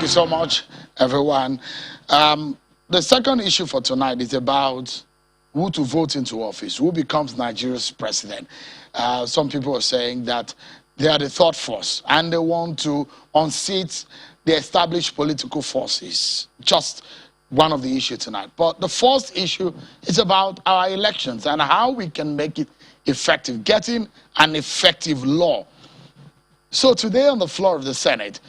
Thank you so much, everyone. The second issue for tonight is about who to vote into office, who becomes Nigeria's president. Some people are saying that they are the third force and they want to unseat the established political forces. Just one of the issues tonight. But the first issue is about our elections and how we can make it effective, getting an effective law. So today on the floor of the Senate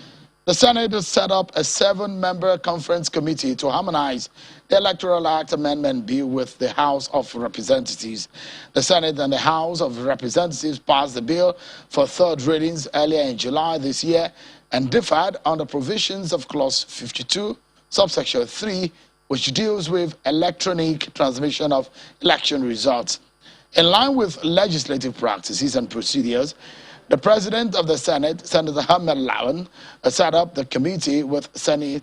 has set up a 7-member conference committee to harmonize the Electoral Act Amendment Bill with the House of Representatives. The Senate and the House of Representatives passed the bill for third readings earlier in July this year and differed on the provisions of Clause 52, subsection 3, which deals with electronic transmission of election results. In line with legislative practices and procedures, the President of the Senate, Senator Ahmed Lawan, set up the committee with Senate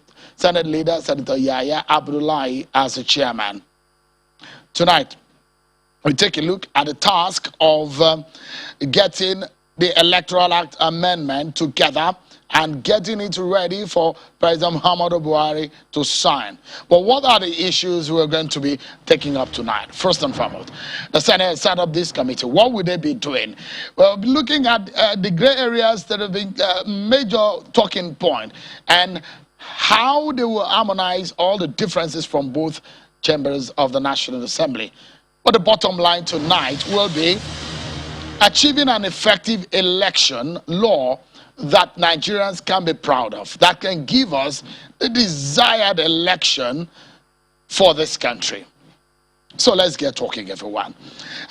leader Senator Yahya Abdullahi as the chairman. Tonight, we take a look at the task of getting the Electoral Act Amendment together and getting it ready for President Muhammadu Buhari to sign. But what are the issues we're going to be taking up tonight? First and foremost, the Senate set up this committee. What would they be doing? We'll be looking at the gray areas that have been major talking point and how they will harmonize all the differences from both chambers of the National Assembly. But the bottom line tonight will be achieving an effective election law that Nigerians can be proud of, that can give us the desired election for this country. So let's get talking, everyone.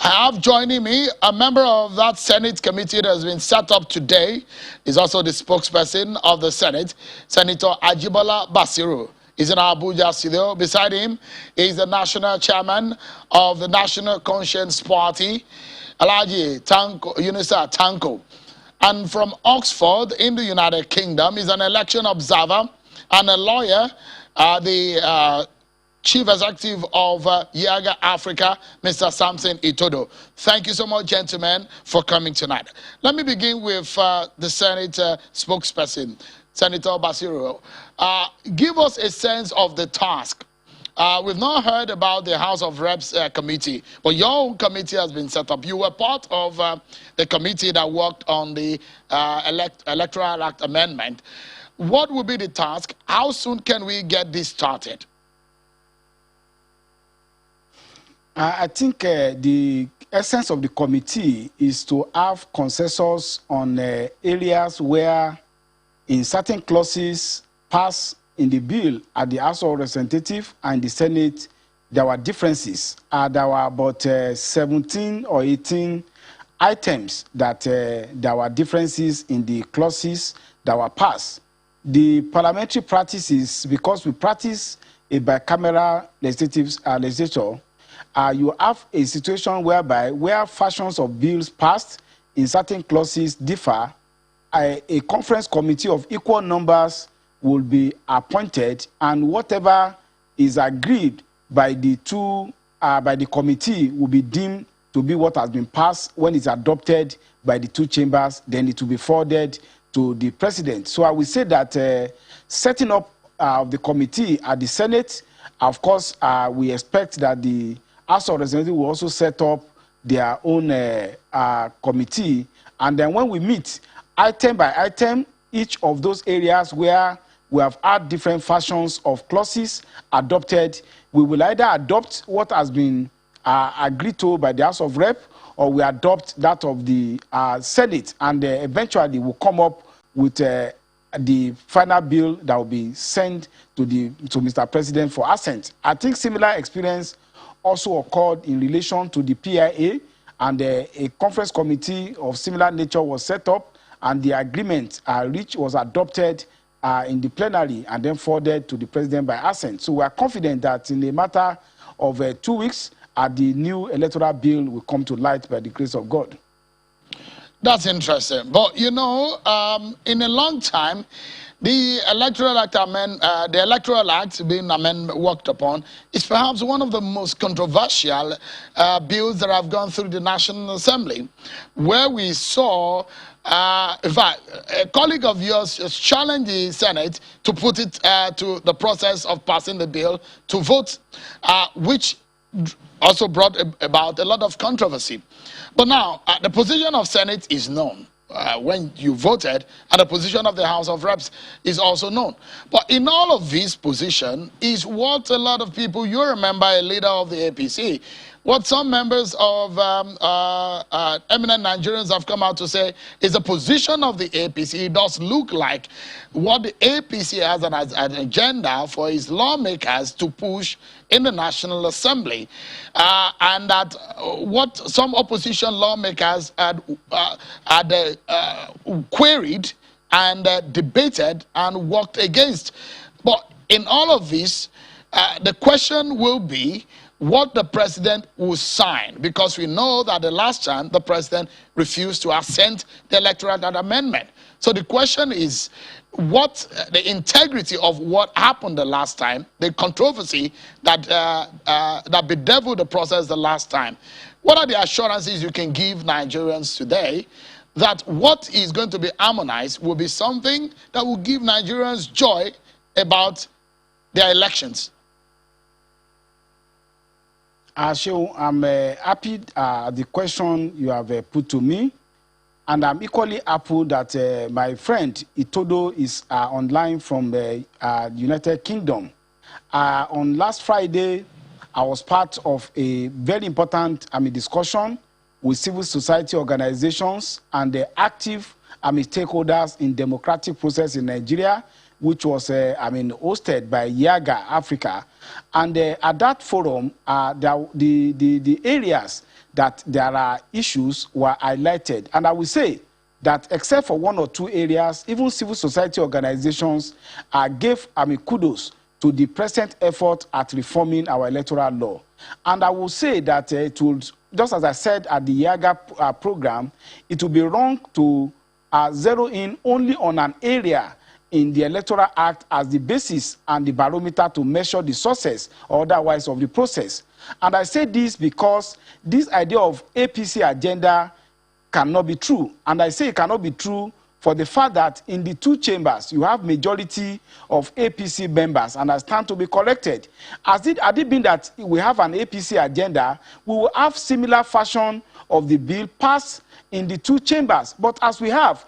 I have joining me a member of that Senate committee that has been set up today. He's also the spokesperson of the Senate, Senator Ajibola Basiru. He's in our Abuja studio. Beside him is the national chairman of the National Conscience Party, Alhaji Yunusa Tanko. And from Oxford in the United Kingdom, is an election observer and a lawyer, the Chief Executive of Yaga Africa, Mr. Samson Itodo. Thank you so much, gentlemen, for coming tonight. Let me begin with the Senate spokesperson, Senator Basiru. Give us a sense of the task. We've not heard about the House of Reps committee, but your own committee has been set up. You were part of the committee that worked on the Electoral Act Amendment. What will be the task? How soon can we get this started? I think the essence of the committee is to have consensus on areas where in certain clauses pass in the bill at the House of Representatives and the Senate, there were differences. There were about 17 or 18 items that there were differences in the clauses that were passed. The parliamentary practice is, because we practice a bicameral legislature, you have a situation whereby where fashions of bills passed in certain clauses differ, a conference committee of equal numbers will be appointed, and whatever is agreed by the committee will be deemed to be what has been passed. When it's adopted by the two chambers, then it will be forwarded to the president. So I will say that setting up the committee at the Senate, of course, we expect that the House of Representatives will also set up their own committee, and then when we meet item by item, each of those areas where we have had different fashions of clauses adopted, we will either adopt what has been agreed to by the House of Rep, or we adopt that of the Senate, and eventually we'll come up with the final bill that will be sent to Mr. President for assent. I think similar experience also occurred in relation to the PIA, and a conference committee of similar nature was set up, and the agreement reached was adopted in the plenary and then forwarded to the president by assent. So we are confident that in a matter of 2 weeks, the new electoral bill will come to light by the grace of God. That's interesting. But, you know, in a long time, The Electoral Act being worked upon is perhaps one of the most controversial bills that have gone through the National Assembly, where we saw, in fact, a colleague of yours just challenged the Senate to put it to the process of passing the bill to vote, which also brought about a lot of controversy. But now, the position of Senate is known. When you voted, and the position of the House of Reps is also known. But in all of this position is what a lot of people, you remember a leader of the APC, what some members of eminent Nigerians have come out to say is the position of the APC. It does look like what the APC has as an agenda for its lawmakers to push in the National Assembly, and that what some opposition lawmakers had queried and debated and worked against. But in all of this, the question will be what the president will sign, because we know that the last time the president refused to assent the Electoral Amendment. So the question is, what the integrity of what happened the last time, the controversy that that bedeviled the process the last time. What are the assurances you can give Nigerians today that what is going to be harmonized will be something that will give Nigerians joy about their elections? Ashew, I'm happy the question you have put to me. And I'm equally happy that my friend Itodo is online from the United Kingdom. On last Friday, I was part of a very important discussion with civil society organizations and the active stakeholders in democratic process in Nigeria, which was hosted by Yaga Africa. And at that forum, the areas that there are issues were highlighted. And I will say that except for one or two areas, even civil society organizations gave kudos to the present effort at reforming our electoral law. And I will say that it would, just as I said at the Yaga program, it would be wrong to zero in only on an area in the Electoral Act as the basis and the barometer to measure the success or otherwise of the process. And I say this because this idea of APC agenda cannot be true. And I say it cannot be true for the fact that in the two chambers, you have majority of APC members and I stand to be corrected. Had it been that we have an APC agenda, we will have similar fashion of the bill passed in the two chambers. But as we have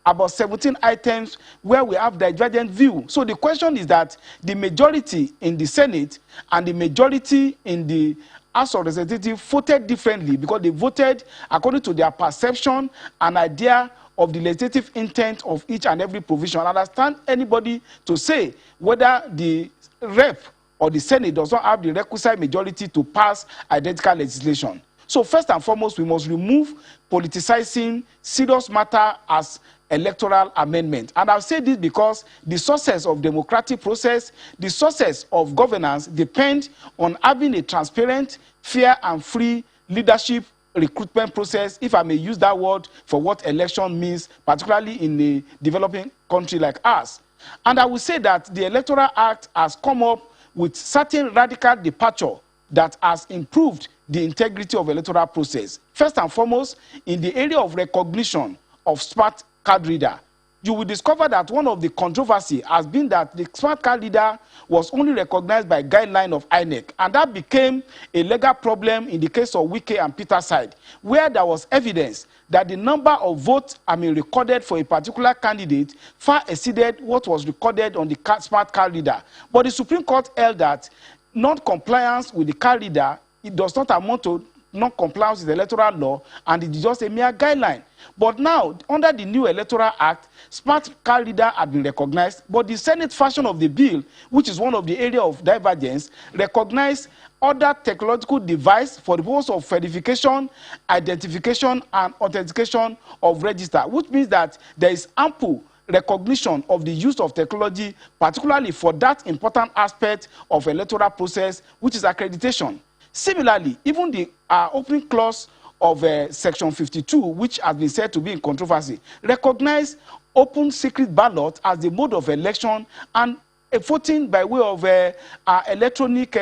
about 17 items where we have divergent view. So the question is that the majority in the Senate and the majority in the House of Representatives voted differently because they voted according to their perception and idea of the legislative intent of each and every provision. I understand anybody to say whether the rep or the Senate does not have the requisite majority to pass identical legislation. So first and foremost, we must remove politicizing serious matter as electoral amendment. And I'll say this because the success of democratic process, the success of governance depend on having a transparent, fair and free leadership recruitment process, if I may use that word for what election means, particularly in a developing country like ours. And I will say that the Electoral Act has come up with certain radical departure that has improved the integrity of electoral process. First and foremost, in the area of recognition of smart card reader, you will discover that one of the controversy has been that the smart card reader was only recognized by guideline of INEC, and that became a legal problem in the case of Wike and Peter side, where there was evidence that the number of votes recorded for a particular candidate far exceeded what was recorded on the smart card reader. But the Supreme Court held that non-compliance with the card reader, it does not amount to non-compliance with the electoral law, and it is just a mere guideline. But now, under the new Electoral Act, smart card reader had been recognized, but the Senate version of the bill, which is one of the areas of divergence, recognized other technological device for the purpose of verification, identification, and authentication of register, which means that there is ample recognition of the use of technology, particularly for that important aspect of electoral process, which is accreditation. Similarly, even the opening clause of Section 52, which has been said to be in controversy, recognize open secret ballot as the mode of election and voting by way of electronic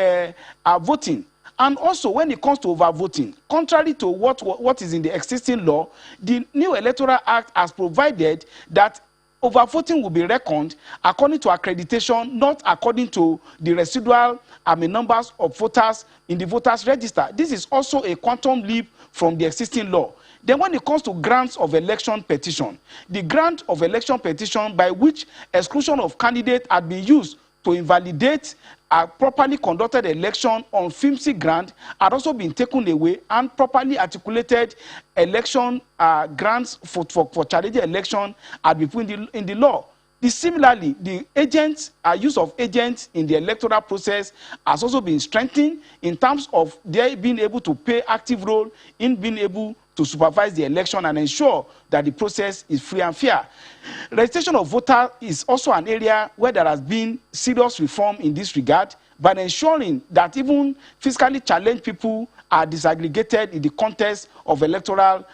voting. And also, when it comes to overvoting, contrary to what is in the existing law, the new Electoral Act has provided that overvoting will be reckoned according to accreditation, not according to the residual numbers of voters in the voters register. This is also a quantum leap from the existing law. Then when it comes to grants of election petition, the grant of election petition by which exclusion of candidate had been used to invalidate a properly conducted election on flimsy ground had also been taken away, and properly articulated election grants for challenging election had been put in the law. Similarly, the use of agents in the electoral process has also been strengthened in terms of their being able to play active role in being able to supervise the election and ensure that the process is free and fair. Registration of voters is also an area where there has been serious reform in this regard, by ensuring that even fiscally challenged people are disaggregated in the context of electoral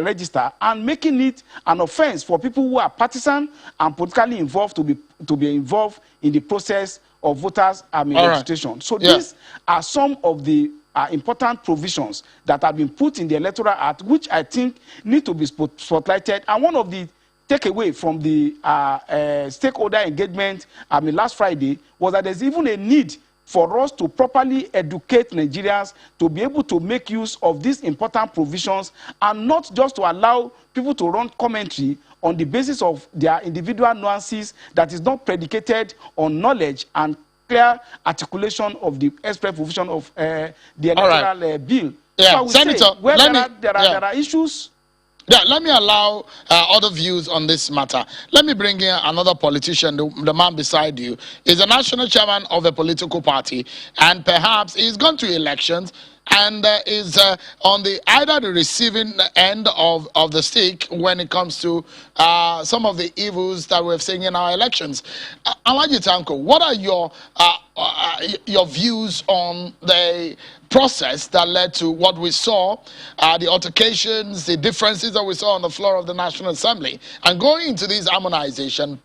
register, and making it an offense for people who are partisan and politically involved to be involved in the process of voters registration. Right. So these are some of the important provisions that have been put in the Electoral Act, which I think need to be spotlighted. And one of the takeaway from the stakeholder engagement last Friday was that there's even a need for us to properly educate Nigerians to be able to make use of these important provisions, and not just to allow people to run commentary on the basis of their individual nuances that is not predicated on knowledge and clear articulation of the express provision of the electoral bill. Yeah. So I would Senator, say where there are issues. Yeah, let me allow other views on this matter. Let me bring in another politician. The man beside you is a national chairman of a political party, and perhaps he's gone to elections and is on either the receiving end of the stick when it comes to some of the evils that we're seeing in our elections. Alhaji Tanko, what are your views on the process that led to what we saw, the altercations, the differences that we saw on the floor of the National Assembly, and going into this harmonization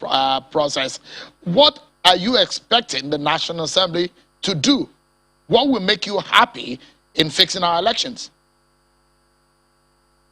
process? What are you expecting the National Assembly to do? What will make you happy in fixing our elections?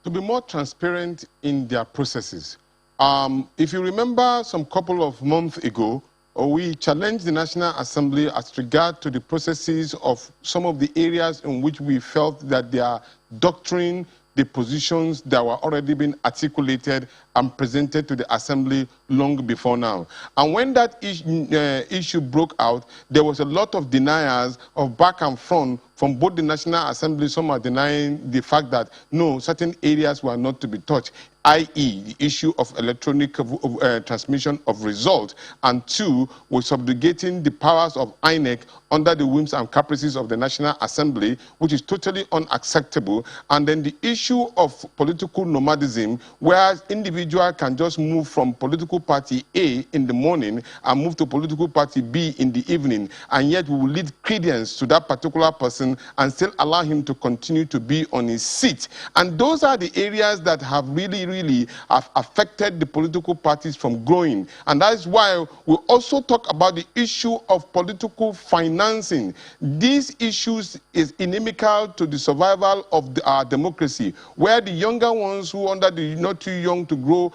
To be more transparent in their processes. If you remember, some couple of months ago, we challenged the National Assembly as regard to the processes of some of the areas in which we felt that their doctrine, the positions that were already being articulated and presented to the Assembly long before now. And when that issue broke out, there was a lot of deniers of back and front from both the National Assembly. Some are denying the fact that, no, certain areas were not to be touched, i.e. the issue of electronic transmission of results, and two, was subjugating the powers of INEC under the whims and caprices of the National Assembly, which is totally unacceptable. And then the issue of political nomadism, where individuals can just move from political party A in the morning and move to political party B in the evening, and yet we will lead credence to that particular person and still allow him to continue to be on his seat. And those are the areas that have really have affected the political parties from growing. And that is why we also talk about the issue of political financing. These issues is inimical to the survival of our democracy, where the younger ones who under the not too young to grow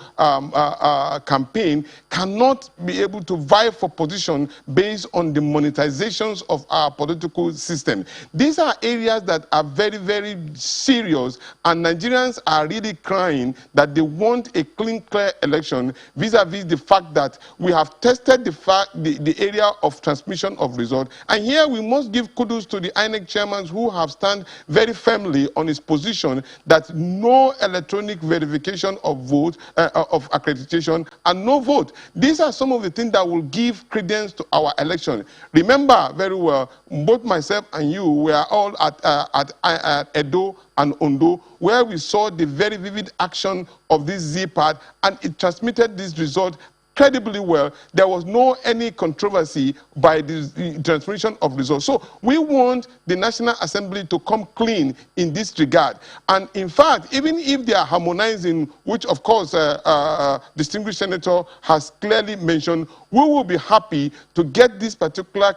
campaign cannot be able to vie for position based on the monetizations of our political system. These are areas that are very serious, and Nigerians are really crying that they want a clean, clear election vis-a-vis the fact that we have tested the area of transmission of result. And here we must give kudos to the INEC chairmen who have stand very firmly on his position that no electronic verification of vote, of accreditation, and no vote. These are some of the things that will give credence to our election. Remember very well, both myself and you were all at Edo and Ondo, where we saw the very vivid action of this Z-pad, and it transmitted this result incredibly well. There was no any controversy by the transmission of results. So we want the National Assembly to come clean in this regard. And in fact, even if they are harmonizing, which of course distinguished senator has clearly mentioned, we will be happy to get this particular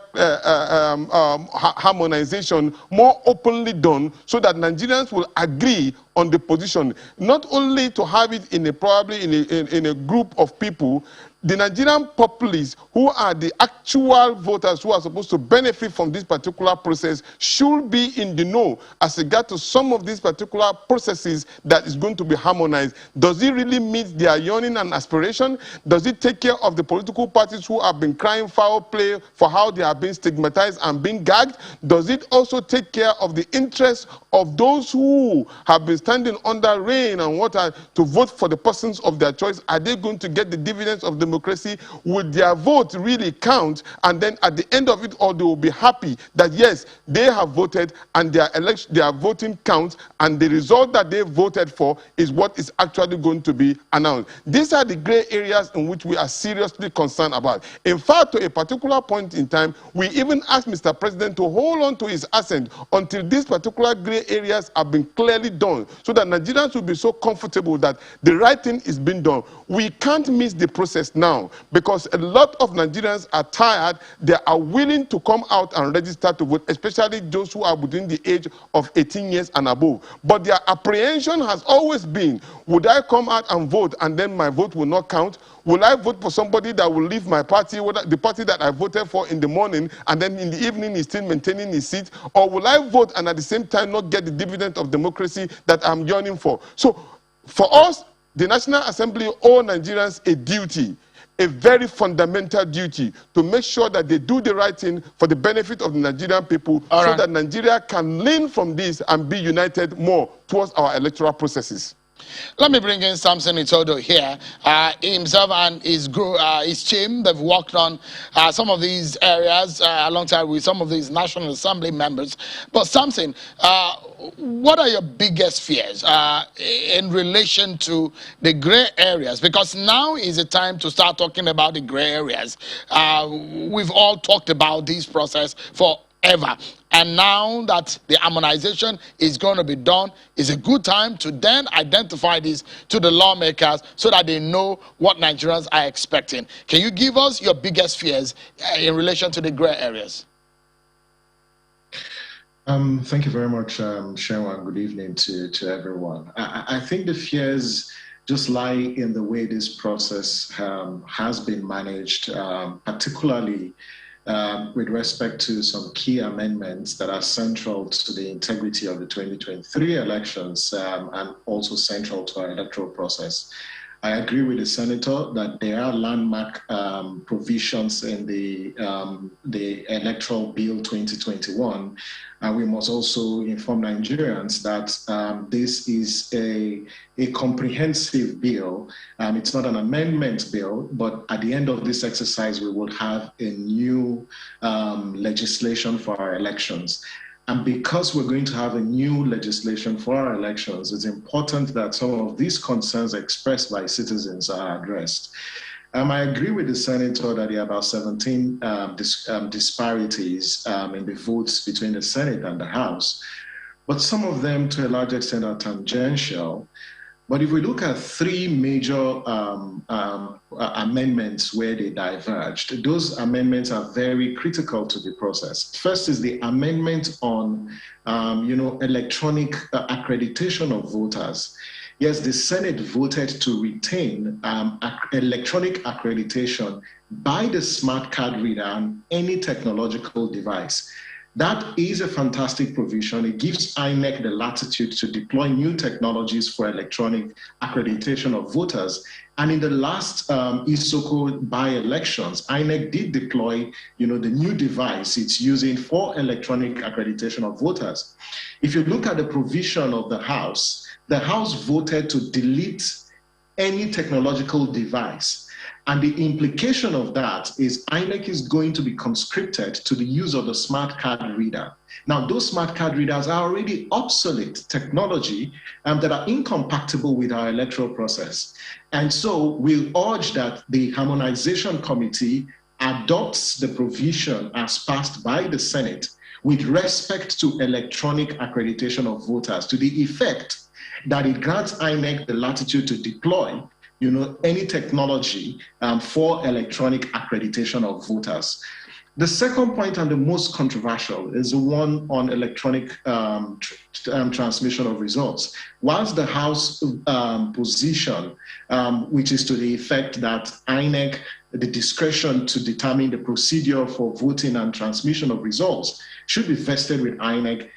harmonization more openly done so that Nigerians will agree on the position, not only to have it in a probably in a group of people. The Nigerian populace, who are the actual voters who are supposed to benefit from this particular process, should be in the know as regard to some of these particular processes that is going to be harmonized. Does it really meet their yearning and aspiration? Does it take care of the political parties who have been crying foul play for how they are being stigmatized and being gagged? Does it also take care of the interests of those who have been standing under rain and water to vote for the persons of their choice? Are they going to get the dividends of democracy? Would their vote really count? And then at the end of it all, they will be happy that yes, they have voted and their voting counts, and the result that they voted for is what is actually going to be announced. These are the gray areas in which we are seriously concerned about. In fact, to a particular point in time, we even asked Mr. President to hold on to his assent until these particular gray areas have been clearly done, so that Nigerians will be so comfortable that the right thing is being done. We can't miss the process now, because a lot of Nigerians are tired. They are willing to come out and register to vote, especially those who are within the age of 18 years and above. But their apprehension has always been, would I come out and vote and then my vote will not count? Will I vote for somebody that will leave my party, the party that I voted for in the morning, and then in the evening he's still maintaining his seat? Or will I vote and at the same time not get the dividend of democracy that I'm yearning for? So for us, the National Assembly owe Nigerians a duty, a very fundamental duty, to make sure that they do the right thing for the benefit of the Nigerian people, so that Nigeria can learn from this and be united more towards our electoral processes. Let me bring in Samson Itodo here. Himself and his team, they've worked on some of these areas alongside with some of these National Assembly members. But Samson, what are your biggest fears in relation to the gray areas? Because now is the time to start talking about the gray areas. We've all talked about this process forever. And now that the harmonization is going to be done, is a good time to then identify this to the lawmakers so that they know what Nigerians are expecting. Can you give us your biggest fears in relation to the gray areas? Thank you very much, Shewan. Good evening to everyone. I think the fears just lie in the way this process has been managed, particularly with respect to some key amendments that are central to the integrity of the 2023 elections and also central to our electoral process. I agree with the senator that there are landmark provisions in the Electoral Bill 2021, and we must also inform Nigerians that this is a comprehensive bill. It's not an amendment bill, but at the end of this exercise, we will have a new legislation for our elections. And because we're going to have a new legislation for our elections, it's important that some of these concerns expressed by citizens are addressed. I agree with the senator that there are about 17 disparities in the votes between the Senate and the House, but some of them to a large extent are tangential. But if we look at three major amendments where they diverged, those amendments are very critical to the process. First is the amendment on, electronic accreditation of voters. Yes, the Senate voted to retain electronic accreditation by the smart card reader and any technological device. That is a fantastic provision. It gives INEC the latitude to deploy new technologies for electronic accreditation of voters. And in the last ISOCO by-elections, INEC did deploy, the new device it's using for electronic accreditation of voters. If you look at the provision of the House voted to delete any technological device. And the implication of that is INEC is going to be conscripted to the use of the smart card reader. Now, those smart card readers are already obsolete technology that are incompatible with our electoral process. And so we'll urge that the Harmonization Committee adopts the provision as passed by the Senate with respect to electronic accreditation of voters, to the effect that it grants INEC the latitude to deploy any technology for electronic accreditation of voters. The second point, and the most controversial, is the one on electronic transmission of results. Whilst the House position, which is to the effect that INEC, the discretion to determine the procedure for voting and transmission of results should be vested with INEC,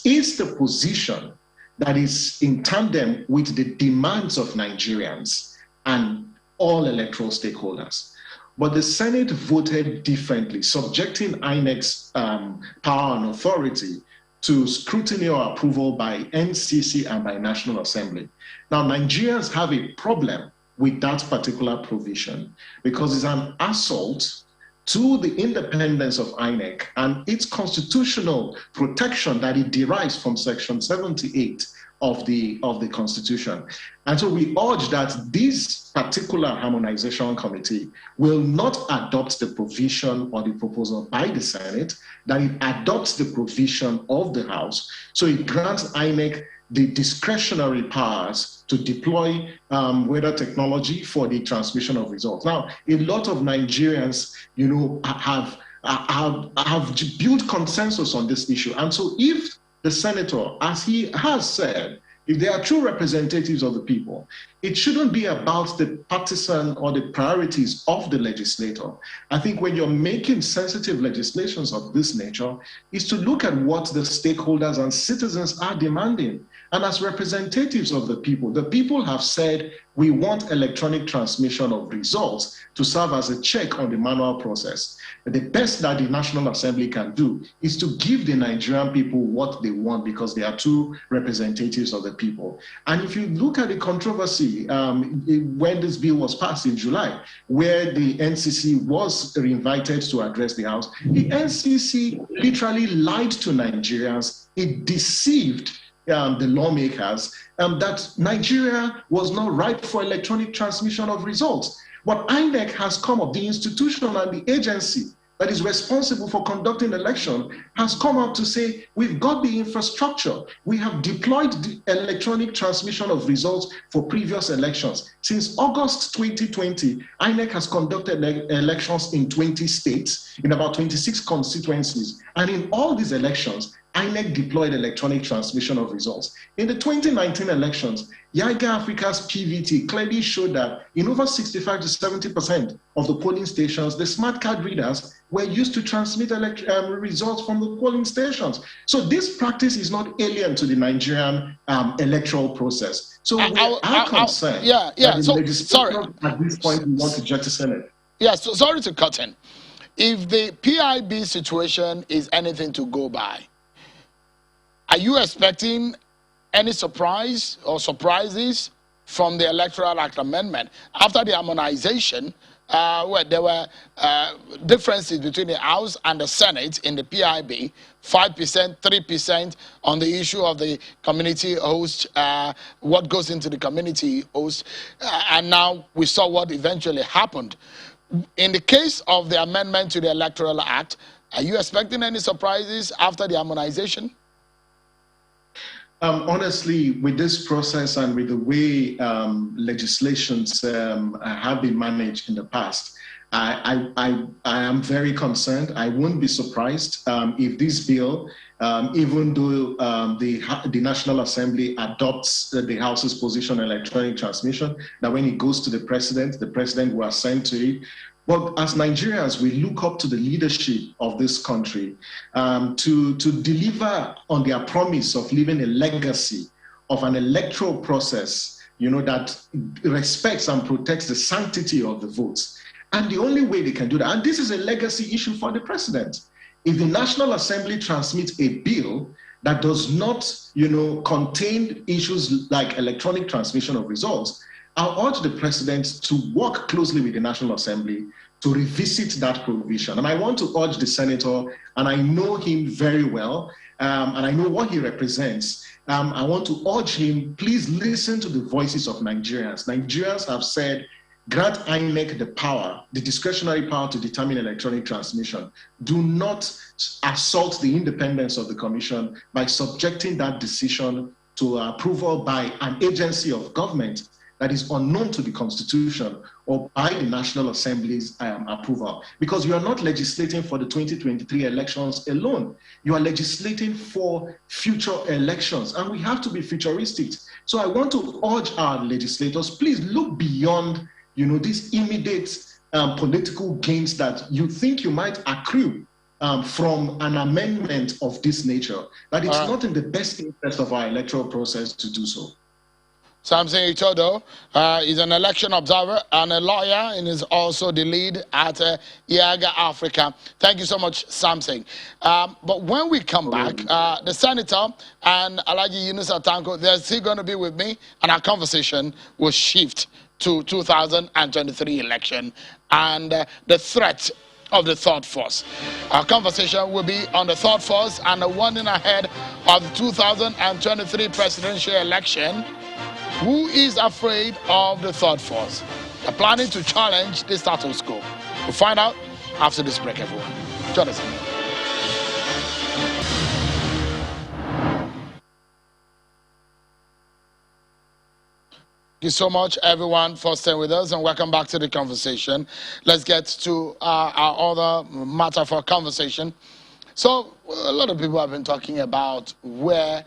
is the position that is in tandem with the demands of Nigerians and all electoral stakeholders. But the Senate voted differently, subjecting INEC's power and authority to scrutiny or approval by NCC and by National Assembly. Now, Nigerians have a problem with that particular provision because it's an assault to the independence of INEC and its constitutional protection that it derives from Section 78 of the Constitution. And so we urge that this particular Harmonization Committee will not adopt the provision or the proposal by the Senate, that it adopts the provision of the House, so it grants INEC the discretionary powers to deploy weather technology for the transmission of results. Now, a lot of Nigerians, have built consensus on this issue. And so if the senator, as he has said, if they are true representatives of the people, it shouldn't be about the partisan or the priorities of the legislator. I think when you're making sensitive legislations of this nature, is to look at what the stakeholders and citizens are demanding. And as representatives of the people have said, we want electronic transmission of results to serve as a check on the manual process. The best that the National Assembly can do is to give the Nigerian people what they want because they are true representatives of the people. And if you look at the controversy when this bill was passed in July, where the NCC was invited to address the House, the NCC literally lied to Nigerians. It deceived the lawmakers that Nigeria was not ripe for electronic transmission of results. But INEC has come up, the institution and the agency that is responsible for conducting election has come up to say, we've got the infrastructure. We have deployed the electronic transmission of results for previous elections. Since August 2020, INEC has conducted elections in 20 states, in about 26 constituencies. And in all these elections, INEC deployed electronic transmission of results. In the 2019 elections, Yiga Africa's PVT clearly showed that in over 65 to 70% of the polling stations, the smart card readers were used to transmit results from the polling stations. So this practice is not alien to the Nigerian electoral process. So we are concerned that the legislature at this point we want to jettison it. Yeah, so sorry to cut in. If the PIB situation is anything to go by, are you expecting any surprise or surprises from the Electoral Act amendment? After the harmonization, where there were differences between the House and the Senate in the PIB, 5%, 3% on the issue of the community host, what goes into the community host, and now we saw what eventually happened. In the case of the amendment to the Electoral Act, are you expecting any surprises after the harmonization? Honestly, with this process and with the way legislations have been managed in the past, I am very concerned. I wouldn't be surprised if this bill, even though the National Assembly adopts the House's position on electronic transmission, that when it goes to the president will assent to it. But as Nigerians, we look up to the leadership of this country to deliver on their promise of leaving a legacy of an electoral process, that respects and protects the sanctity of the votes. And the only way they can do that, and this is a legacy issue for the president, if the National Assembly transmits a bill that does not, contain issues like electronic transmission of results, I'll urge the president to work closely with the National Assembly to revisit that provision. And I want to urge the senator, and I know him very well, and I know what he represents. I want to urge him, please listen to the voices of Nigerians. Nigerians have said, grant INEC the power, the discretionary power to determine electronic transmission. Do not assault the independence of the commission by subjecting that decision to approval by an agency of government that is unknown to the Constitution or by the National Assembly's approval. Because you are not legislating for the 2023 elections alone. You are legislating for future elections, and we have to be futuristic. So I want to urge our legislators, please look beyond these immediate political gains that you think you might accrue from an amendment of this nature, that it's not in the best interest of our electoral process to do so. Samson Itodo is an election observer and a lawyer, and is also the lead at Yaga Africa. Thank you so much, Samson. But when we come back, the senator and Alhaji Yunus Atanko, they're still going to be with me, and our conversation will shift to 2023 election and the threat of the third force. Our conversation will be on the third force and the warning ahead of the 2023 presidential election. Who is afraid of the third force? They're planning to challenge the status quo. We'll find out after this break, everyone. Join us. Thank you so much, everyone, for staying with us, and welcome back to the conversation. Let's get to our other matter for conversation. So, a lot of people have been talking about where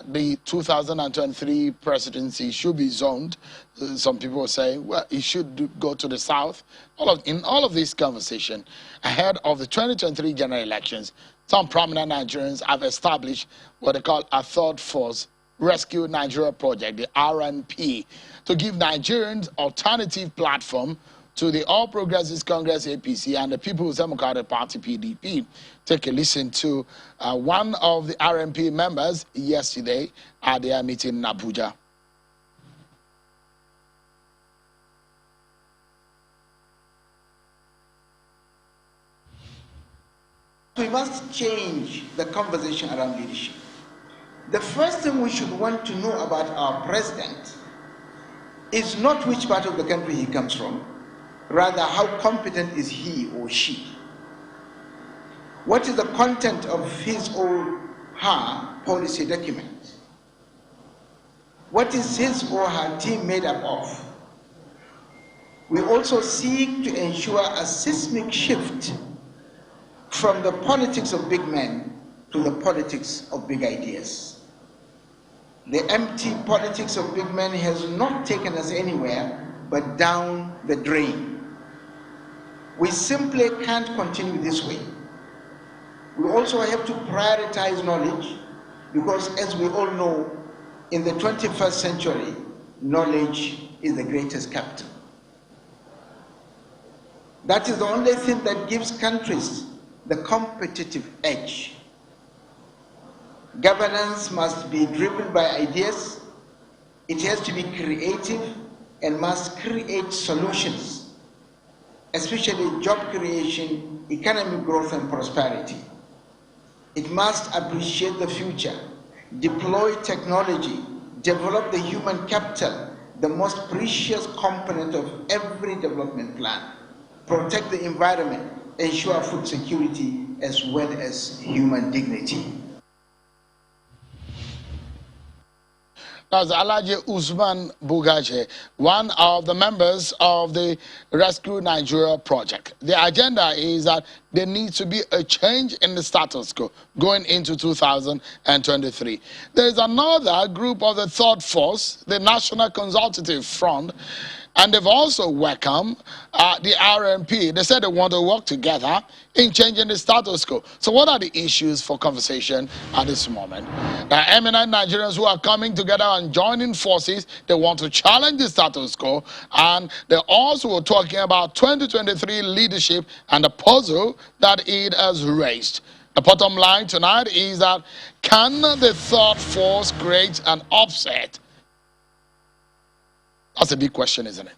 the 2023 presidency should be zoned. Some people are saying, well, it should go to the south. In all of this conversation, ahead of the 2023 general elections, some prominent Nigerians have established what they call a third force Rescue Nigeria project, the RNP, to give Nigerians alternative platform to the All Progressives Congress APC and the People's Democratic Party PDP. Take a listen to one of the RNP members yesterday at their meeting in Abuja. We must change the conversation around leadership. The first thing we should want to know about our president is not which part of the country he comes from, rather how competent is he or she. What is the content of his or her policy document? What is his or her team made up of? We also seek to ensure a seismic shift from the politics of big men to the politics of big ideas. The empty politics of big men has not taken us anywhere but down the drain. We simply can't continue this way. We also have to prioritize knowledge because, as we all know, in the 21st century, knowledge is the greatest capital. That is the only thing that gives countries the competitive edge. Governance must be driven by ideas. It has to be creative and must create solutions, especially job creation, economic growth, and prosperity. It must appreciate the future, deploy technology, develop the human capital, the most precious component of every development plan, protect the environment, ensure food security, as well as human dignity. That's Alhaji Usman Bugaje, one of the members of the Rescue Nigeria project. The agenda is that there needs to be a change in the status quo going into 2023. There is another group of the third force, the National Consultative Front, and they've also welcomed the RNP. They said they want to work together in changing the status quo. So what are the issues for conversation at this moment? There are eminent Nigerians who are coming together and joining forces. They want to challenge the status quo. And they also were talking about 2023 leadership and the puzzle that it has raised. The bottom line tonight is that can the third force create an upset That's a big question, isn't it?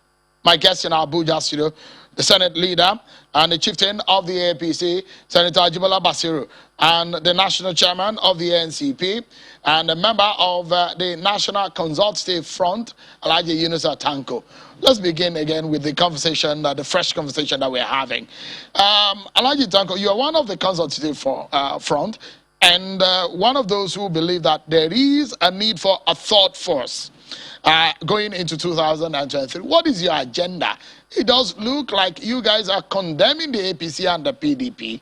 My guest in our Abuja studio, the Senate leader and the chieftain of the APC, Senator Ajibola Basiru, and the national chairman of the NCP, and a member of the National Consultative Front, Alhaji Yunus Tanko. Let's begin again with the conversation, the fresh conversation that we're having. Alhaji Tanko, you are one of the Consultative Front, and one of those who believe that there is a need for a thought force. Going into 2023, what is your agenda? It does look like you guys are condemning the APC and the PDP.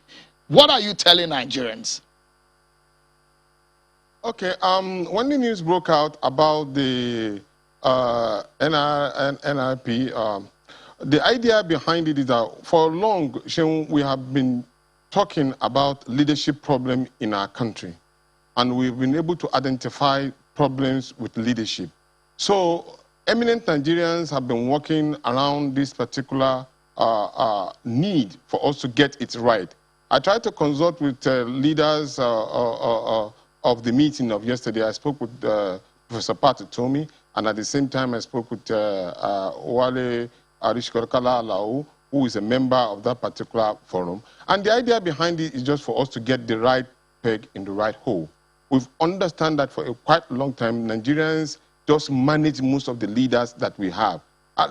What are you telling Nigerians? Okay, when the news broke out about the NRP, the idea behind it is that for long, we have been talking about leadership problem in our country, and we've been able to identify problems with leadership. So eminent Nigerians have been working around this particular need for us to get it right. I tried to consult with leaders of the meeting of yesterday. I spoke with Professor Tomi, and at the same time I spoke with Wale Arishkorkala Alau, who is a member of that particular forum. And the idea behind it is just for us to get the right peg in the right hole. We've understood that for a quite long time, Nigerians just manage most of the leaders that we have.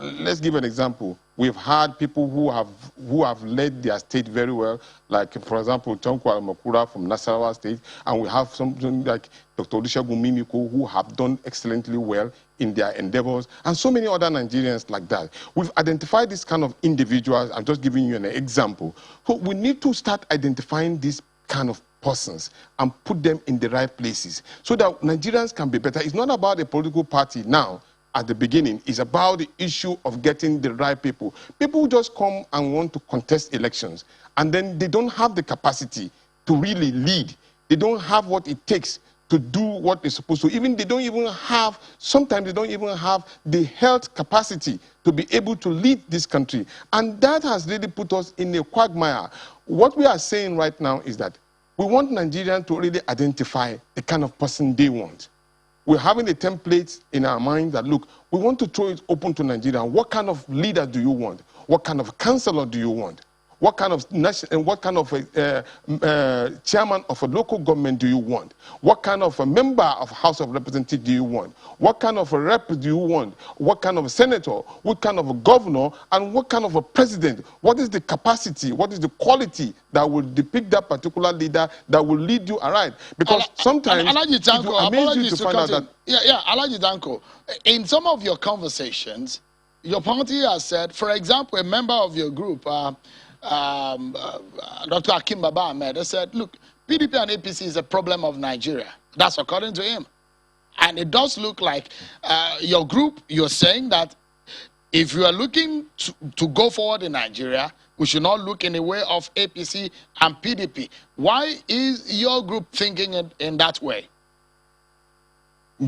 Let's give an example. We've had people who have led their state very well, like, for example, Tanko Makura from Nasarawa State, and we have something like Dr. Olusegun Mimiko, who have done excellently well in their endeavors, and so many other Nigerians like that. We've identified this kind of individuals. I'm just giving you an example. So we need to start identifying this kind of persons and put them in the right places so that Nigerians can be better. It's not about a political party now at the beginning. It's about the issue of getting the right people. People just come and want to contest elections, and then they don't have the capacity to really lead. They don't have what it takes to do what they're supposed to. They don't even have, sometimes they don't even have the health capacity to be able to lead this country. And that has really put us in a quagmire. What we are saying right now is that we want Nigerians to really identify the kind of person they want. We're having a template in our mind that, look, we want to throw it open to Nigeria. What kind of leader do you want? What kind of councillor do you want? What kind of chairman of a local government do you want? What kind of a member of House of Representatives do you want? What kind of a rep do you want? What kind of a senator? What kind of a governor? And what kind of a president? What is the capacity? What is the quality that will depict that particular leader that will lead you aright? Because sometimes it will amaze you to find out that... Alhaji Danko, in some of your conversations, your party has said, for example, a member of your group, Dr. Akim Baba Ahmed, said, look, PDP and APC is a problem of Nigeria. That's according to him. And it does look like your group, you're saying that if you are looking to go forward in Nigeria, we should not look in the way of APC and PDP. Why is your group thinking in that way?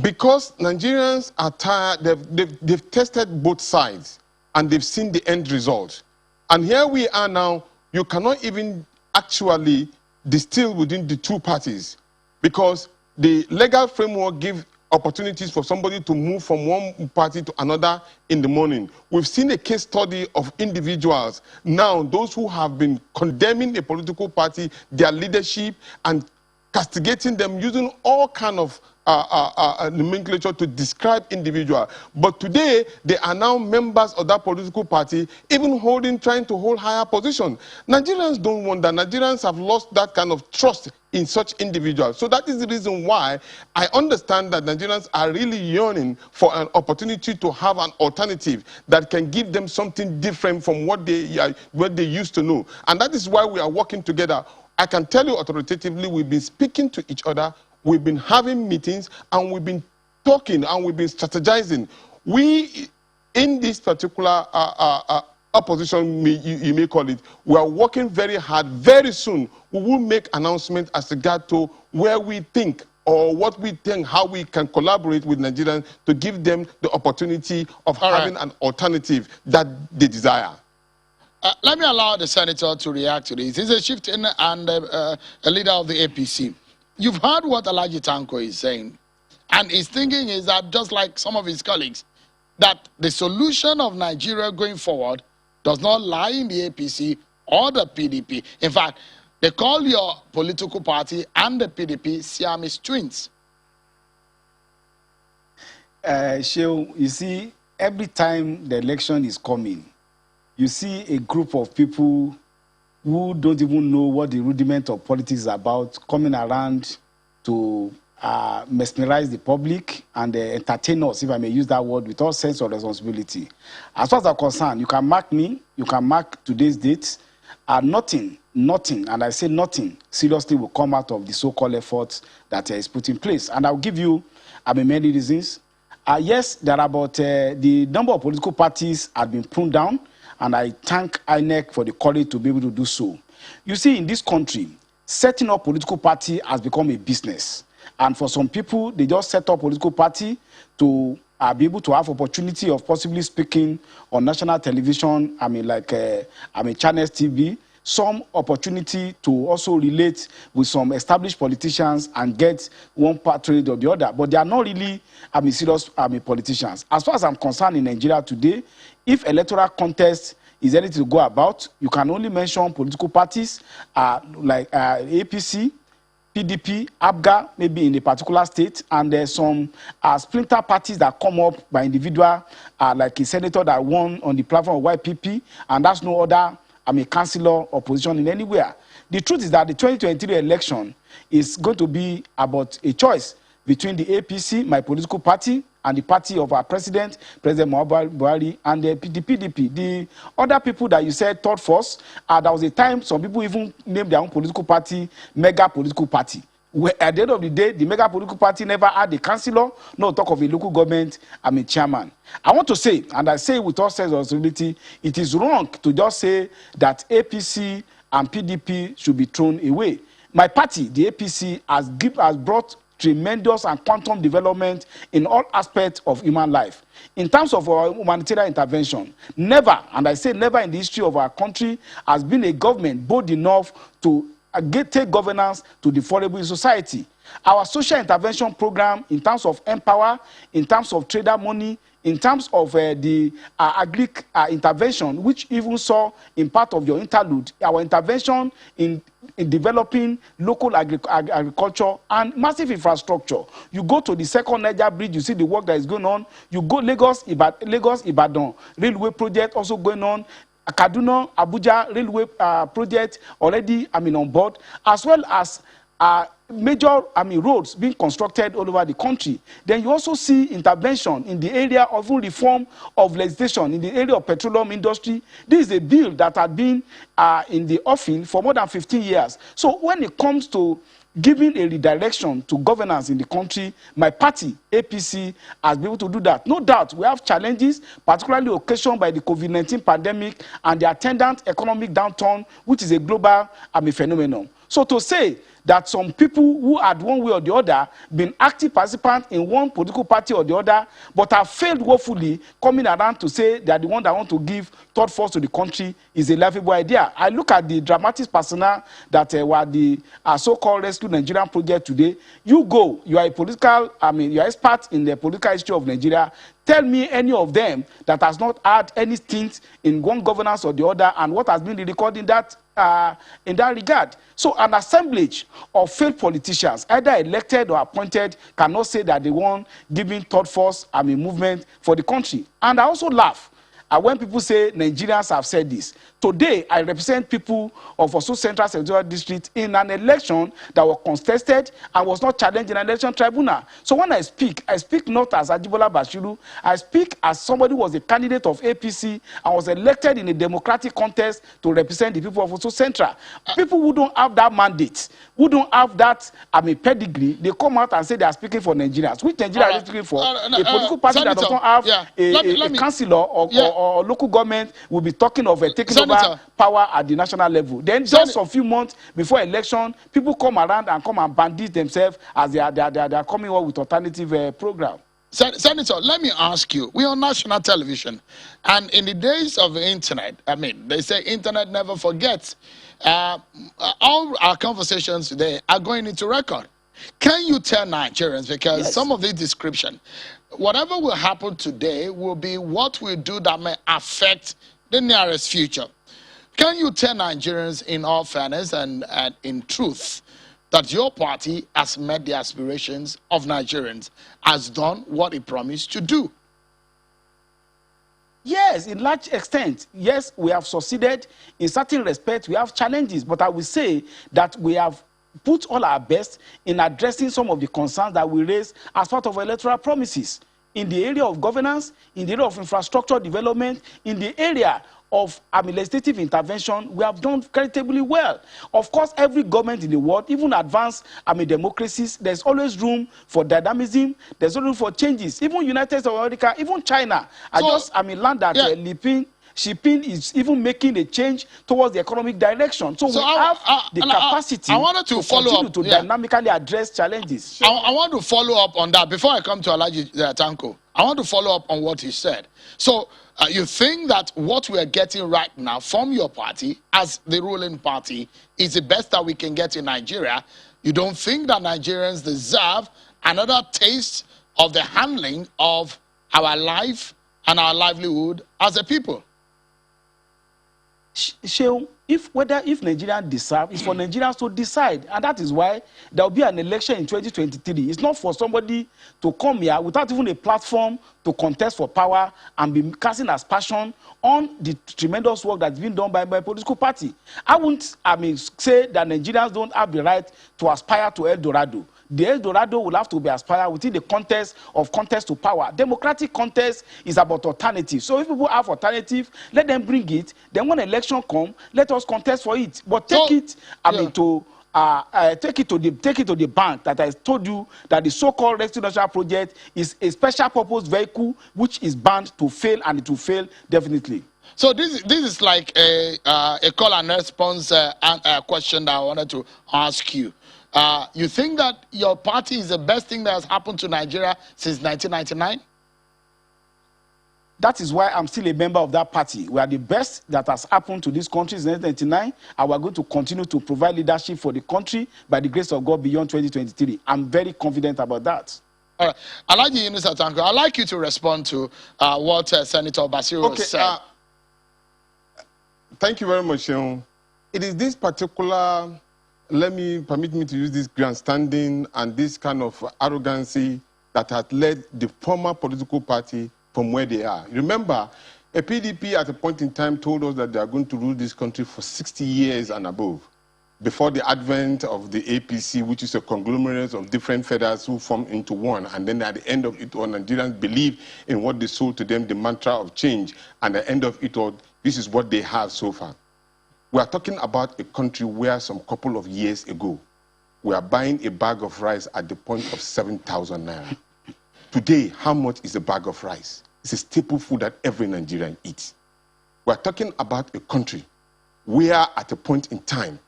Because Nigerians are tired. They've tested both sides, and they've seen the end result. And here we are now, you cannot even actually distill within the two parties, because the legal framework gives opportunities for somebody to move from one party to another in the morning. We've seen a case study of individuals now, those who have been condemning a political party, their leadership, and castigating them using all kind of nomenclature to describe individual. But today, they are now members of that political party, even trying to hold higher position. Nigerians don't want that. Nigerians have lost that kind of trust in such individuals. So that is the reason why I understand that Nigerians are really yearning for an opportunity to have an alternative that can give them something different from what they used to know. And that is why we are working together. I can tell you authoritatively, we've been speaking to each other, we've been having meetings, and we've been talking, and we've been strategizing. We, in this particular opposition, you may call it, we are working very hard. Very soon, we will make announcements as regard to where we think or what we think, how we can collaborate with Nigerians to give them the opportunity of having an alternative that they desire. Let me allow the senator to react to this. He's a chieftain and a leader of the APC. You've heard what Alhaji Tanko is saying. And his thinking is that, just like some of his colleagues, that the solution of Nigeria going forward does not lie in the APC or the PDP. In fact, they call your political party and the PDP Siamese twins. Shehu, you see, every time the election is coming, you see a group of people who don't even know what the rudiment of politics is about coming around to mesmerize the public and entertain us, if I may use that word, with all sense of responsibility. As far as I'm concerned, you can mark me, you can mark today's date, nothing, and I say nothing, seriously will come out of the so-called efforts that is put in place. And I'll give you many reasons. Yes, there are about the number of political parties have been pruned down, and I thank INEC for the courage to be able to do so. You see, in this country, setting up political party has become a business. And for some people, they just set up political party to be able to have opportunity of possibly speaking on national television, Channels TV, some opportunity to also relate with some established politicians and get one patronage or the other. But they are not really serious politicians. As far as I'm concerned, in Nigeria today, if electoral contest is anything to go about, you can only mention political parties like APC, PDP, ABGA, maybe in a particular state, and there's some splinter parties that come up by individual, like a senator that won on the platform of YPP, and that's no other councillor or position in anywhere. The truth is that the 2023 election is going to be about a choice between the APC, my political party, and the party of our President Muhammadu Buhari, and the PDP. The other people that you said thought first, there was a time some people even named their own political party mega political party. Where at the end of the day, the mega political party never had a councillor, no talk of a local government, chairman. I want to say, and I say with all sense of responsibility, it is wrong to just say that APC and PDP should be thrown away. My party, the APC, has brought tremendous and quantum development in all aspects of human life. In terms of our humanitarian intervention, never, and I say never in the history of our country, has been a government bold enough to take governance to the vulnerable society. Our social intervention program, in terms of Empower, in terms of trader money, in terms of the agric intervention, which even saw in part of your interlude, our intervention in developing local agriculture and massive infrastructure. You go to the second Niger bridge, you see the work that is going on. You go Lagos-Ibadan railway project also going on. Kaduna Abuja railway project already on board, as well as major roads being constructed all over the country. Then you also see intervention in the area of reform of legislation in the area of petroleum industry. This is a bill that had been in the offing for more than 15 years. So when it comes to giving a redirection to governance in the country, my party, APC, has been able to do that. No doubt, we have challenges, particularly occasioned by the COVID-19 pandemic and the attendant economic downturn, which is a global phenomenon. So to say that some people who had one way or the other been active participants in one political party or the other, but have failed woefully, coming around to say they are the one that want to give third force to the country is a laughable idea. I look at the dramatic personnel that were the so-called Rescue Nigerian project today. You go, you are a political, you are expert in the political history of Nigeria. Tell me any of them that has not had any stint in one governance or the other, and what has been the record in that regard. So an assemblage of failed politicians, either elected or appointed, cannot say that they want giving third force movement for the country. And I also laugh when people say Nigerians have said this. Today, I represent people of Osun Central Senatorial District in an election that was contested and was not challenged in an election tribunal. So when I speak not as Ajibola Bashiru, I speak as somebody who was a candidate of APC and was elected in a democratic contest to represent the people of Osun Central. People who don't have that mandate, who don't have that pedigree, they come out and say they are speaking for Nigerians. Which Nigeria are they speaking for? A political party that does not have a councillor or local government will be talking of taking over power at the national level. Then just a few months before election, people come around and come and bandit themselves as they are coming up with alternative program. Senator, let me ask you, we're on national television, and in the days of the internet, they say internet never forgets. All our conversations today are going into record. Can you tell Nigerians, because some of the description, whatever will happen today will be what we do that may affect the nearest future. Can you tell Nigerians in all fairness and in truth that your party has met the aspirations of Nigerians, has done what it promised to do? Yes, in large extent, yes, we have succeeded. In certain respects, we have challenges, but I will say that we have put all our best in addressing some of the concerns that we raised as part of electoral promises in the area of governance, in the area of infrastructure development, in the area of legislative intervention. We have done creditably well. Of course, every government in the world, even advanced democracies, there's always room for dynamism, there's always room for changes. Even United States of America, even China, learned that Xi is even making a change towards the economic direction. So we have the capacity to continue to dynamically address challenges. I want to follow up on that. Before I come to Alhaji Tanko, I want to follow up on what he said. So you think that what we are getting right now from your party, as the ruling party, is the best that we can get in Nigeria? You don't think that Nigerians deserve another taste of the handling of our life and our livelihood as a people? If Nigerians deserve, it's for Nigerians to decide, and that is why there will be an election in 2023. It's not for somebody to come here without even a platform to contest for power and be casting aspersion on the tremendous work that's been done by my political party. I wouldn't say that Nigerians don't have the right to aspire to El Dorado. The El Dorado will have to be aspired within the context to power. Democratic contest is about alternative. So if people have alternative, let them bring it. Then when election comes, let us contest for it. But take it to the bank that I told you that the so-called residential project is a special purpose vehicle which is bound to fail, and it will fail definitely. So this is like a call and response question that I wanted to ask you. You think that your party is the best thing that has happened to Nigeria since 1999? That is why I'm still a member of that party. We are the best that has happened to this country since 1999, and we're going to continue to provide leadership for the country by the grace of God beyond 2023. I'm very confident about that. All right. Alhaji Yunusa Tanko, I'd like you to respond to what Senator Basiro said. Thank you very much, Sean. It is this particular, permit me to use this grandstanding and this kind of arrogancy that has led the former political party from where they are. Remember, a PDP at a point in time told us that they are going to rule this country for 60 years and above, before the advent of the APC, which is a conglomerate of different federations who form into one. And then at the end of it all, Nigerians believe in what they sold to them, the mantra of change. And at the end of it all, this is what they have so far. We are talking about a country where some couple of years ago, we are buying a bag of rice at the point of 7,000 naira. Today, how much is a bag of rice? It's a staple food that every Nigerian eats. We are talking about a country where at a point in time,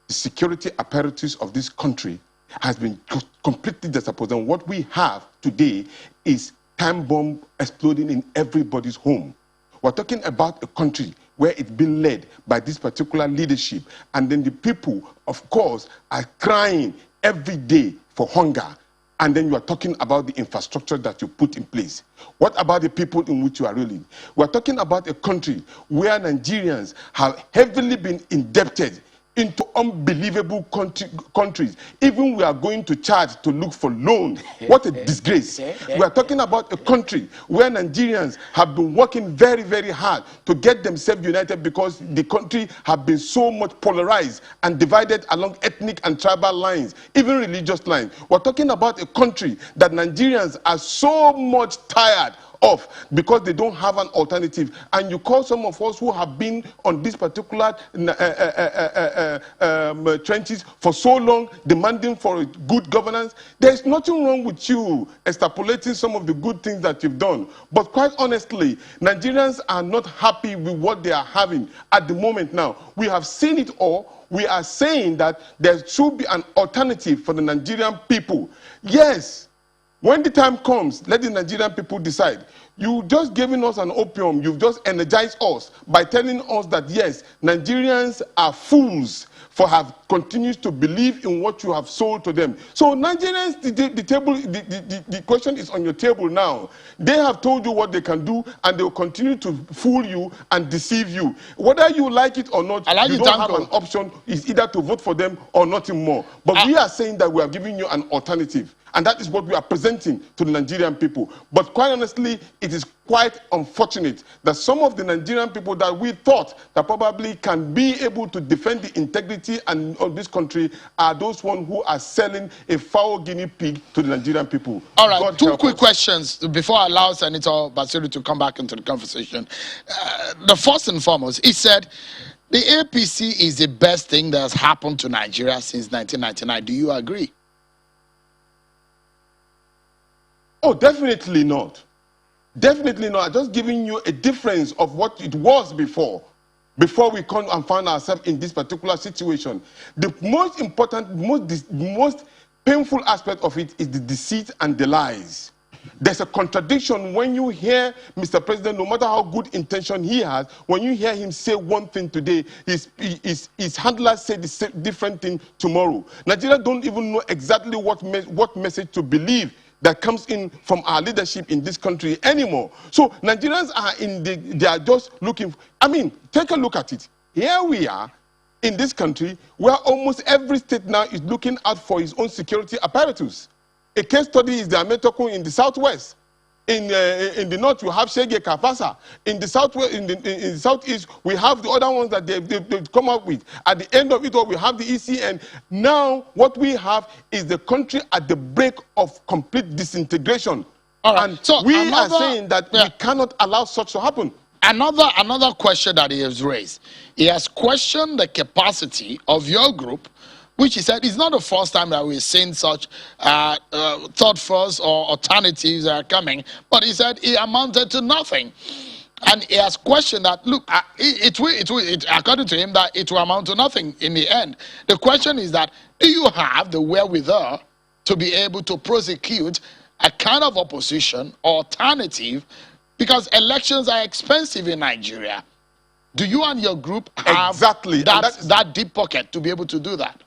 the security apparatus of this country has been completely disappointed. And what we have today is time bomb exploding in everybody's home. We're talking about a country where it's been led by this particular leadership, and then the people, of course, are crying every day for hunger. And then you are talking about the infrastructure that you put in place. What about the people in which you are ruling? We're talking about a country where Nigerians have heavily been indebted into unbelievable countries. Even we are going to charge to look for loans. What a disgrace. We are talking about a country where Nigerians have been working very, very hard to get themselves united because the country has been so much polarized and divided along ethnic and tribal lines, even religious lines. We're talking about a country that Nigerians are so much tired of because they don't have an alternative. And you call some of us who have been on this particular trenches for so long, demanding for good governance. There's nothing wrong with you extrapolating some of the good things that you've done. But quite honestly, Nigerians are not happy with what they are having at the moment now. We have seen it all. We are saying that there should be an alternative for the Nigerian people. Yes. When the time comes, let the Nigerian people decide. You just giving us an opium. You've just energized us by telling us that, yes, Nigerians are fools for have continued to believe in what you have sold to them. So Nigerians, the question is on your table now. They have told you what they can do, and they will continue to fool you and deceive you. Whether you like it or not, you don't have an option. It's either to vote for them or nothing more. But we are saying that we are giving you an alternative. And that is what we are presenting to the Nigerian people. But quite honestly, it is quite unfortunate that some of the Nigerian people that we thought that probably can be able to defend the integrity of this country are those ones who are selling a foul guinea pig to the Nigerian people. All right, God two quick questions before I allow Senator Basiru to come back into the conversation. The first and foremost, he said the APC is the best thing that has happened to Nigeria since 1999. Do you agree? Oh, definitely not. Definitely not. I'm just giving you a difference of what it was before we come and find ourselves in this particular situation. The most important, most painful aspect of it is the deceit and the lies. There's a contradiction when you hear Mr. President, no matter how good intention he has, when you hear him say one thing today, his handlers say the different thing tomorrow. Nigerians don't even know exactly what message to believe that comes in from our leadership in this country anymore. So Nigerians are they are just looking, I mean, take a look at it. Here we are in this country where almost every state now is looking out for its own security apparatus. A case study is the Ametokun in the southwest. In the north, you have Shege Kafasa. In the southwest, in the southeast, we have the other ones that they've come up with. At the end of it all, we have the ECN. Now, what we have is the country at the brink of complete disintegration. And so we are saying that we cannot allow such to happen. Another question that he has raised. He has questioned the capacity of your group, which he said is not the first time that we're seeing such thought first or alternatives that are coming, but he said it amounted to nothing. And he has questioned that, look, according to him, that it will amount to nothing in the end. The question is that, do you have the wherewithal to be able to prosecute a kind of opposition or alternative? Because elections are expensive in Nigeria. Do you and your group have that deep pocket to be able to do that?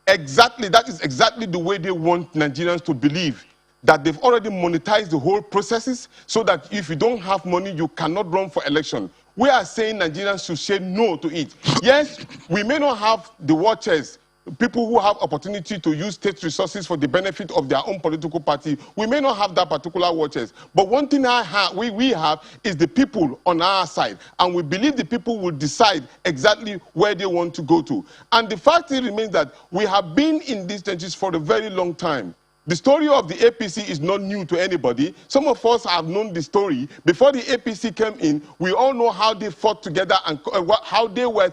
Exactly. That is exactly the way they want Nigerians to believe, that they've already monetized the whole processes so that if you don't have money, you cannot run for election. We are saying Nigerians should say no to it. Yes, we may not have the watchers, people who have opportunity to use state resources for the benefit of their own political party. We may not have that particular watchers. But one thing we have is the people on our side. And we believe the people will decide exactly where they want to go to. And the fact remains that we have been in these trenches for a very long time. The story of the APC is not new to anybody. Some of us have known the story. Before the APC came in, we all know how they fought together and how they were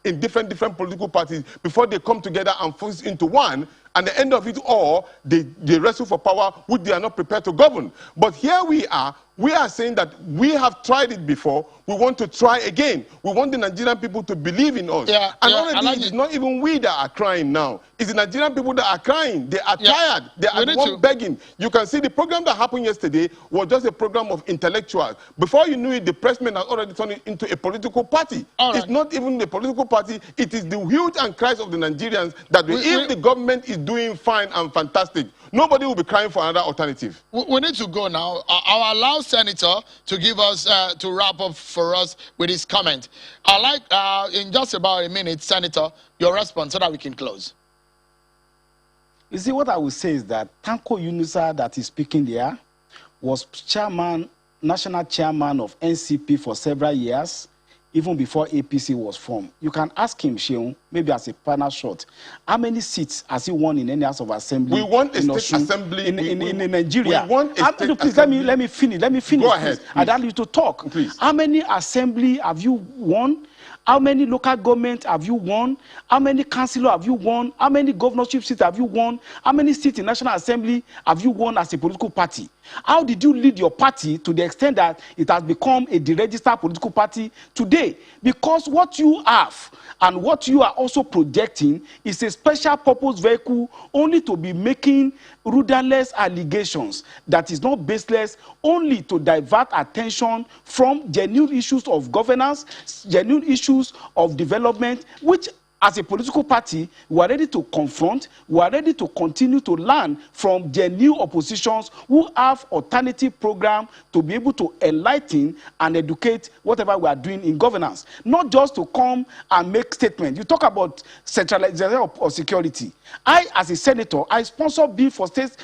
in different political parties before they come together and fuse into one. And at the end of it all, they wrestle for power, which they are not prepared to govern. But here we are saying that we have tried it before. We want to try again. We want the Nigerian people to believe in us. It's not even we that are crying now. It's the Nigerian people that are crying. They are tired. They are the one begging. You can see the program that happened yesterday was just a program of intellectuals. Before you knew it, the pressmen has already turned it into a political party. It's not even a political party. It is the huge and cries of the Nigerians that if the government is doing fine and fantastic, nobody will be crying for another alternative. We need to go now. I'll allow Senator to give us, to wrap up for us with his comment. I'd like, in just about a minute, Senator, your response so that we can close. You see, what I would say is that Tanko Yunusa that is speaking there was national chairman of NCP for several years, even before APC was formed. You can ask him, Sheung, maybe as a final shot, how many seats has he won in any House of Assembly? We want a state assembly in Nigeria. We want a state please, assembly. let me finish. Go ahead. I'd like you to talk. Please. How many assembly have you won? How many local government have you won? How many councillor have you won? How many governorship seats have you won? How many seats in National Assembly have you won as a political party? How did you lead your party to the extent that it has become a deregistered political party today? Because what you have and what you are also projecting is a special purpose vehicle only to be making rudderless allegations that is not baseless, only to divert attention from genuine issues of governance, genuine issues of development, which as a political party, we are ready to confront, we are ready to continue to learn from genuine oppositions who have alternative program to be able to enlighten and educate whatever we are doing in governance. Not just to come and make statements. You talk about centralization of security. I, as a senator, I sponsor bill for state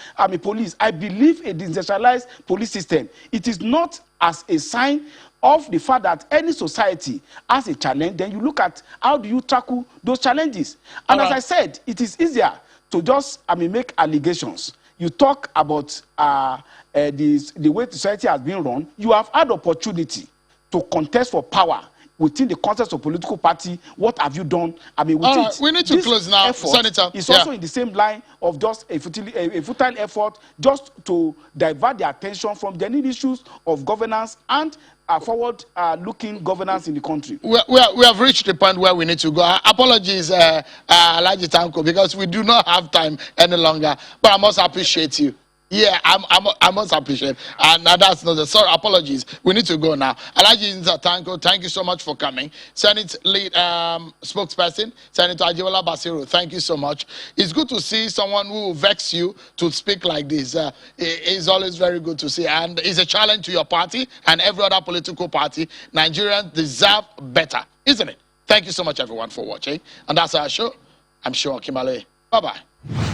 police. I believe a decentralized police system. It is not as a sign of the fact that any society has a challenge, then you look at how do you tackle those challenges. And as I said, it is easier to just make allegations. You talk about the way society has been run. You have had opportunity to contest for power within the context of political party. What have you done? We need to close now, Senator. It's also in the same line of just a futile effort just to divert the attention from genuine issues of governance and forward-looking governance in the country. We have reached the point where we need to go. Apologies, Alhaji Tanko, because we do not have time any longer. But I must appreciate you. Yeah, I must appreciate. And that's not the sorry. Apologies. We need to go now. Alhaji Tanko, thank you so much for coming. Senate lead spokesperson, Senator Ajibola Basiru, thank you so much. It's good to see someone who will vex you to speak like this. It's always very good to see. And it's a challenge to your party and every other political party. Nigerians deserve better, isn't it? Thank you so much, everyone, for watching. And that's our show. I'm sure Kimale. Bye-bye.